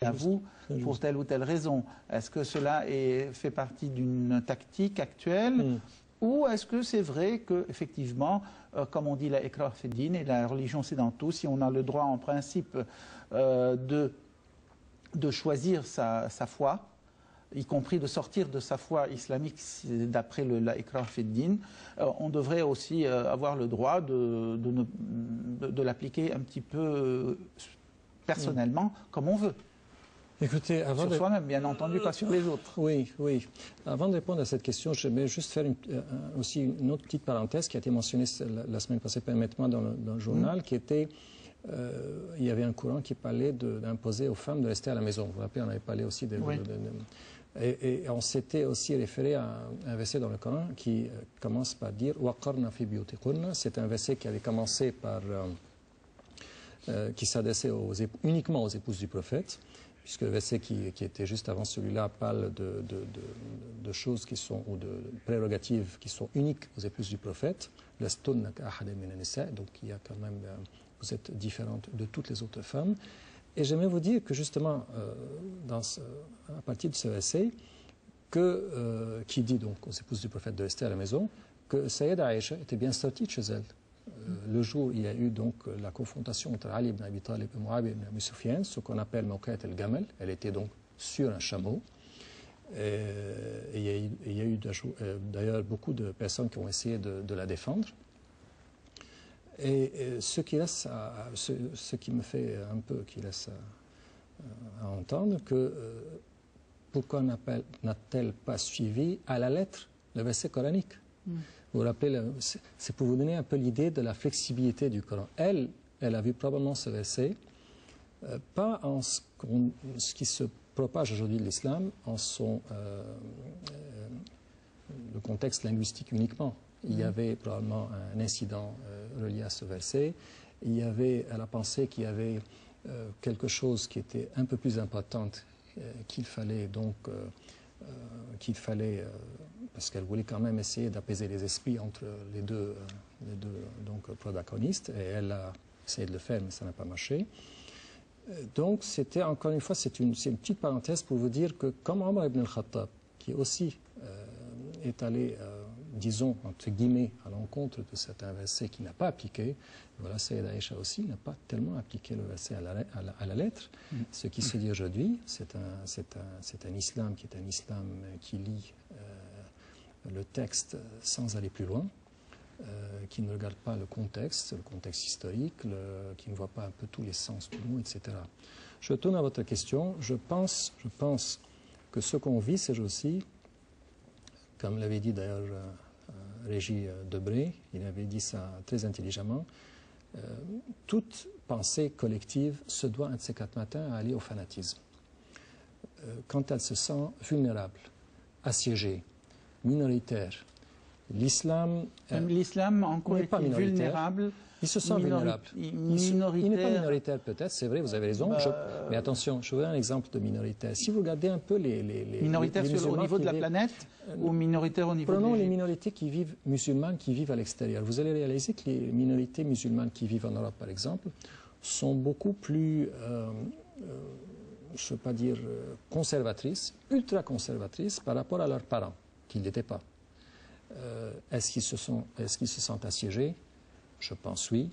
à vous pour telle ou telle raison. Est-ce que cela fait partie d'une tactique actuelle ou est-ce que c'est vrai qu'effectivement, comme on dit la ikrah fi din et la religion c'est dans tout, si on a le droit en principe de choisir sa foi, y compris de sortir de sa foi islamique d'après la ikrah fi din, on devrait aussi avoir le droit de l'appliquer un petit peu personnellement comme on veut. Écoutez, sur soi-même, bien entendu, pas sur les autres. Oui, oui. Avant de répondre à cette question, j'aimerais juste faire aussi une autre petite parenthèse qui a été mentionnée la semaine passée, permettez-moi, dans le journal, qui était, il y avait un courant qui parlait d'imposer aux femmes de rester à la maison. Vous vous rappelez, on avait parlé aussi et on s'était aussi référé à un verset dans le Coran qui commence par dire « Waqarna fi biyutikunna ». C'est un verset qui avait commencé par, qui s'adressait uniquement aux épouses du prophète, puisque le verset qui était juste avant celui-là parle de choses qui sont, ou de prérogatives qui sont uniques aux épouses du prophète. Donc il y a quand même, vous êtes différente de toutes les autres femmes. Et j'aimerais vous dire que justement, à partir de ce verset, qui dit donc aux épouses du prophète de rester à la maison, que Sayyida Aïcha était bien sortie de chez elle. Le jour où il y a eu donc la confrontation entre Ali ibn Abi Talib et Muawiyah ibn Abi Sufyan, ce qu'on appelle Mawqa'at al-Gamal, elle était donc sur un chameau. Et il y a eu d'ailleurs beaucoup de personnes qui ont essayé de la défendre. Et ce qui me fait un peu, qui laisse à entendre que pourquoi n'a-t-elle pas suivi à la lettre le verset coranique? Vous vous rappelez, c'est pour vous donner un peu l'idée de la flexibilité du Coran. Elle a vu probablement ce verset, pas en ce qui se propage aujourd'hui de l'islam, en le contexte linguistique uniquement. Il y avait probablement un incident relié à ce verset. Elle a pensé qu'il y avait quelque chose qui était un peu plus importante, qu'il fallait donc... parce qu'elle voulait quand même essayer d'apaiser les esprits entre les deux donc, protagonistes, et elle a essayé de le faire, mais ça n'a pas marché. Donc, c'était, encore une fois, c'est une petite parenthèse pour vous dire que, comme Omar ibn al-Khattab, qui aussi est allé, disons, entre guillemets, à l'encontre de cet verset qui n'a pas appliqué, voilà, Sayyida Aïcha aussi n'a pas tellement appliqué le verset à la lettre. Ce qui se dit aujourd'hui, c'est un islam qui est un islam qui lit le texte sans aller plus loin, qui ne regarde pas le contexte historique, qui ne voit pas un peu tous les sens du mot, etc. Je retourne à votre question. Je pense que ce qu'on vit ces jours-ci, comme l'avait dit d'ailleurs Régis Debré, il avait dit ça très intelligemment, toute pensée collective se doit un de ces 4 matins à aller au fanatisme. Quand elle se sent vulnérable, assiégée, minoritaire, l'islam... L'islam en quoi est-il vulnérable? Il se sent vulnérable. Il n'est pas minoritaire peut-être, c'est vrai, vous avez raison. Mais attention, je vous donne un exemple de minoritaire. Si vous regardez un peu les minoritaires au niveau de la planète ou minoritaires au niveau de Prenons les minorités musulmanes qui vivent à l'extérieur. Vous allez réaliser que les minorités musulmanes qui vivent en Europe, par exemple, sont beaucoup plus, je ne veux pas dire conservatrices, ultra conservatrices par rapport à leurs parents, qui ne l'étaient pas. Est-ce qu'ils se sentent assiégés? Je pense oui.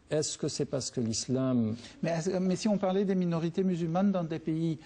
Est-ce que c'est parce que l'islam... Mais si on parlait des minorités musulmanes dans des pays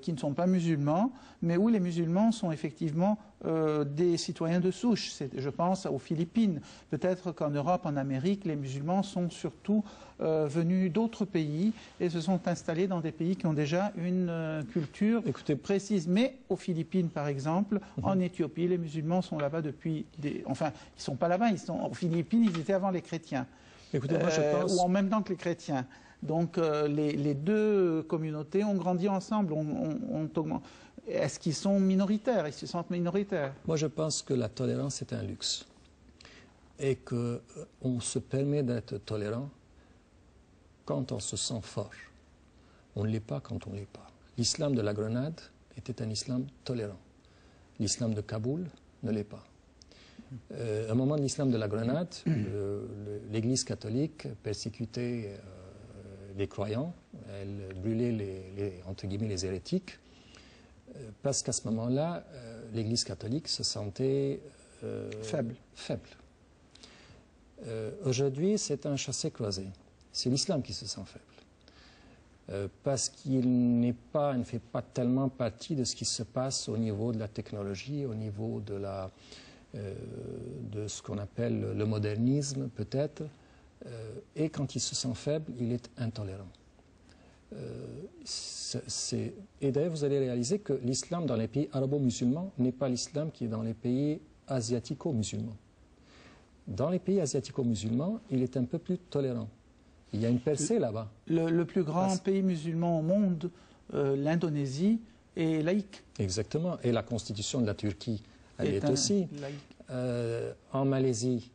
qui ne sont pas musulmans, mais où les musulmans sont effectivement des citoyens de souche, je pense aux Philippines. Peut-être qu'en Europe, en Amérique, les musulmans sont surtout venus d'autres pays et se sont installés dans des pays qui ont déjà une culture précise. Mais aux Philippines, par exemple, en Éthiopie, les musulmans sont là-bas depuis... Enfin, ils ne sont pas là-bas, aux Philippines, ils étaient avant les chrétiens. Écoutez, moi, je pense... ou en même temps que les chrétiens. Donc les deux communautés ont grandi ensemble. Est-ce qu'ils sont minoritaires? Ils se sentent minoritaires? Moi, je pense que la tolérance est un luxe. Et qu'on se permet d'être tolérant quand on se sent fort. On ne l'est pas quand on ne l'est pas. L'islam de la Grenade était un islam tolérant. L'islam de Kaboul ne l'est pas. À un moment de l'islam de la Grenade, l'Église catholique persécutait les croyants, elle brûlait entre guillemets les hérétiques, parce qu'à ce moment-là, l'Église catholique se sentait faible. Aujourd'hui, c'est un chassé-croisé. C'est l'islam qui se sent faible. Parce qu'il ne fait pas tellement partie de ce qui se passe au niveau de la technologie, au niveau de ce qu'on appelle le modernisme, peut-être. Et quand il se sent faible, il est intolérant. Et d'ailleurs, vous allez réaliser que l'islam dans les pays arabo-musulmans n'est pas l'islam qui est dans les pays asiatico-musulmans. Dans les pays asiatico-musulmans, il est un peu plus tolérant. Il y a une percée là-bas. Le plus grand pays musulman au monde, l'Indonésie, est laïque. Exactement. Et la constitution de la Turquie, elle est aussi. En Malaisie,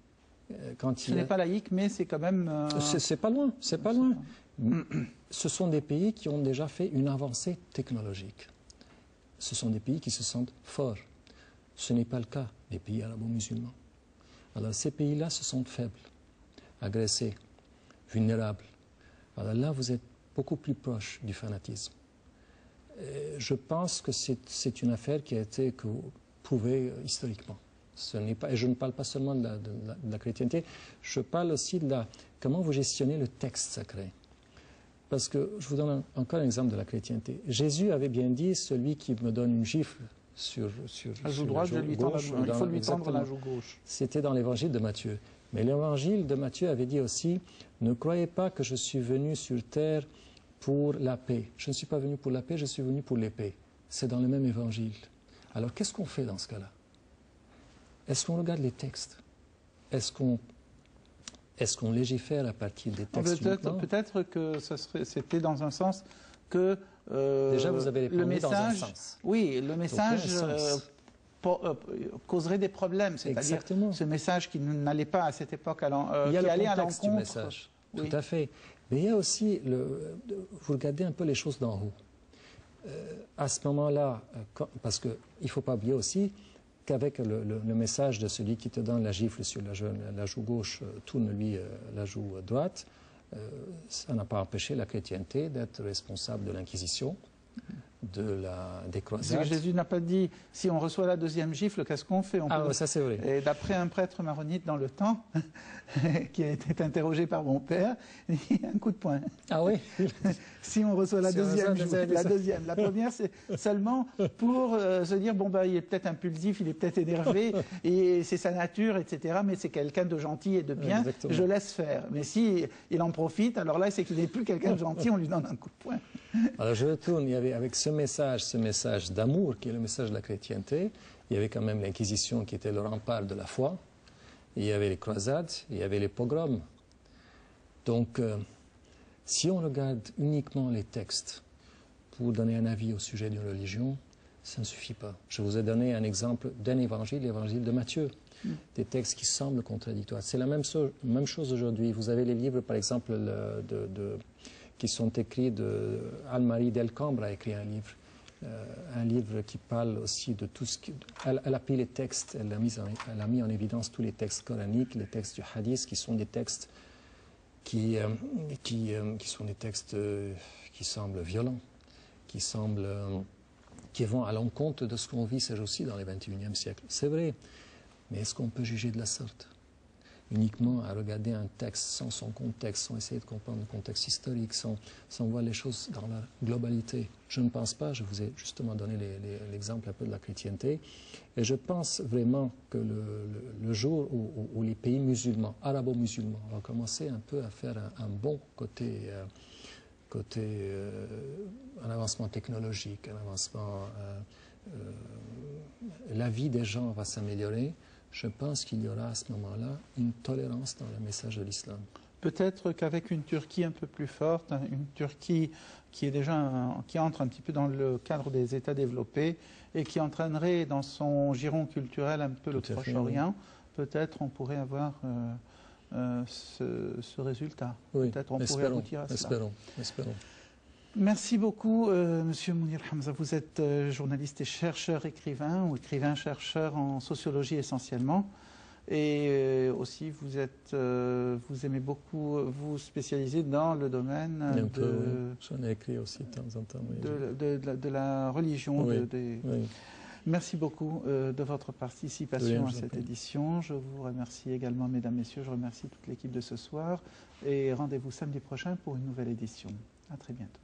ce n'est pas laïque, mais c'est quand même... C'est pas loin, c'est pas loin. Ce sont des pays qui ont déjà fait une avancée technologique. Ce sont des pays qui se sentent forts. Ce n'est pas le cas des pays arabo-musulmans. Alors ces pays-là se sentent faibles, agressés, vulnérables. Alors là, vous êtes beaucoup plus proche du fanatisme. Je pense que c'est une affaire qui a été prouvée historiquement. Et je ne parle pas seulement de la chrétienté, je parle aussi de comment vous gestionnez le texte sacré. Parce que, je vous donne encore un exemple de la chrétienté. Jésus avait bien dit, celui qui me donne une gifle sur la joue droite, il faut lui tendre la joue gauche. C'était dans l'évangile de Matthieu. Mais l'évangile de Matthieu avait dit aussi, ne croyez pas que je suis venu sur terre pour la paix. Je ne suis pas venu pour la paix, je suis venu pour l'épée. C'est dans le même évangile. Alors qu'est-ce qu'on fait dans ce cas-là? Est-ce qu'on regarde les textes? Est-ce qu'on légifère à partir des textes? Peut-être que c'était dans un sens que déjà vous avez le message, dans un sens. Oui, le message causerait des problèmes. C'est-à-dire ce message qui n'allait pas à cette époque, qui allait à l'encontre du message. Oui. Tout à fait. Mais il y a aussi, vous regardez un peu les choses d'en haut. À ce moment-là, parce qu'il ne faut pas oublier aussi qu'avec le message de celui qui te donne la gifle sur la joue gauche, tourne-lui la joue droite, ça n'a pas empêché la chrétienté d'être responsable de l'Inquisition, des croisades. Jésus n'a pas dit, si on reçoit la deuxième gifle, qu'est-ce qu'on fait? Ça c'est vrai. Et d'après un prêtre maronite dans le temps, qui a été interrogé par mon père, il dit un coup de poing. Ah oui. Si on reçoit la deuxième gifle, la première c'est seulement pour se dire, bon il est peut-être impulsif, il est peut-être énervé, et c'est sa nature, etc. Mais c'est quelqu'un de gentil et de bien, exactement. Je laisse faire. Mais si il en profite, alors là c'est qu'il n'est plus quelqu'un de gentil, on lui donne un coup de poing. Alors je retourne, il y avait avec ce message d'amour qui est le message de la chrétienté, il y avait quand même l'Inquisition qui était le rempart de la foi, il y avait les croisades, il y avait les pogroms. Donc, si on regarde uniquement les textes pour donner un avis au sujet d'une religion, ça ne suffit pas. Je vous ai donné un exemple d'un évangile, l'évangile de Matthieu, des textes qui semblent contradictoires. C'est la même chose aujourd'hui. Vous avez les livres, par exemple, qui sont écrits Anne-Marie Delcambre a écrit un livre qui parle aussi de tout ce qui... Elle a pris les textes, elle a mis en évidence tous les textes coraniques, les textes du hadith, qui sont des textes qui sont des textes qui semblent violents, qui vont à l'encontre de ce qu'on vit ces jours-ci dans le XXIe siècle. C'est vrai, mais est-ce qu'on peut juger de la sorte? Uniquement à regarder un texte sans son contexte, sans essayer de comprendre le contexte historique, sans voir les choses dans leur globalité. Je ne pense pas, je vous ai justement donné l'exemple un peu de la chrétienté, et je pense vraiment que le jour où les pays musulmans, arabo-musulmans, vont commencer un peu à faire un bon côté un avancement technologique, un avancement... la vie des gens va s'améliorer. Je pense qu'il y aura à ce moment-là une tolérance dans le message de l'islam. Peut-être qu'avec une Turquie un peu plus forte, une Turquie qui entre un petit peu dans le cadre des États développés et qui entraînerait dans son giron culturel un peu le Proche-Orient, peut-être on pourrait avoir ce résultat. Oui, peut-être on pourrait aboutir à cela. Espérons. Merci beaucoup, Monsieur Mounir Hamza. Vous êtes journaliste et chercheur-écrivain, ou écrivain-chercheur en sociologie essentiellement. Et aussi, vous aimez beaucoup vous spécialiser dans le domaine J'en ai écrit aussi de temps en temps. De la religion. Oui, Merci beaucoup de votre participation à cette édition. Je vous remercie également, mesdames, messieurs. Je remercie toute l'équipe de ce soir. Et rendez-vous samedi prochain pour une nouvelle édition. À très bientôt.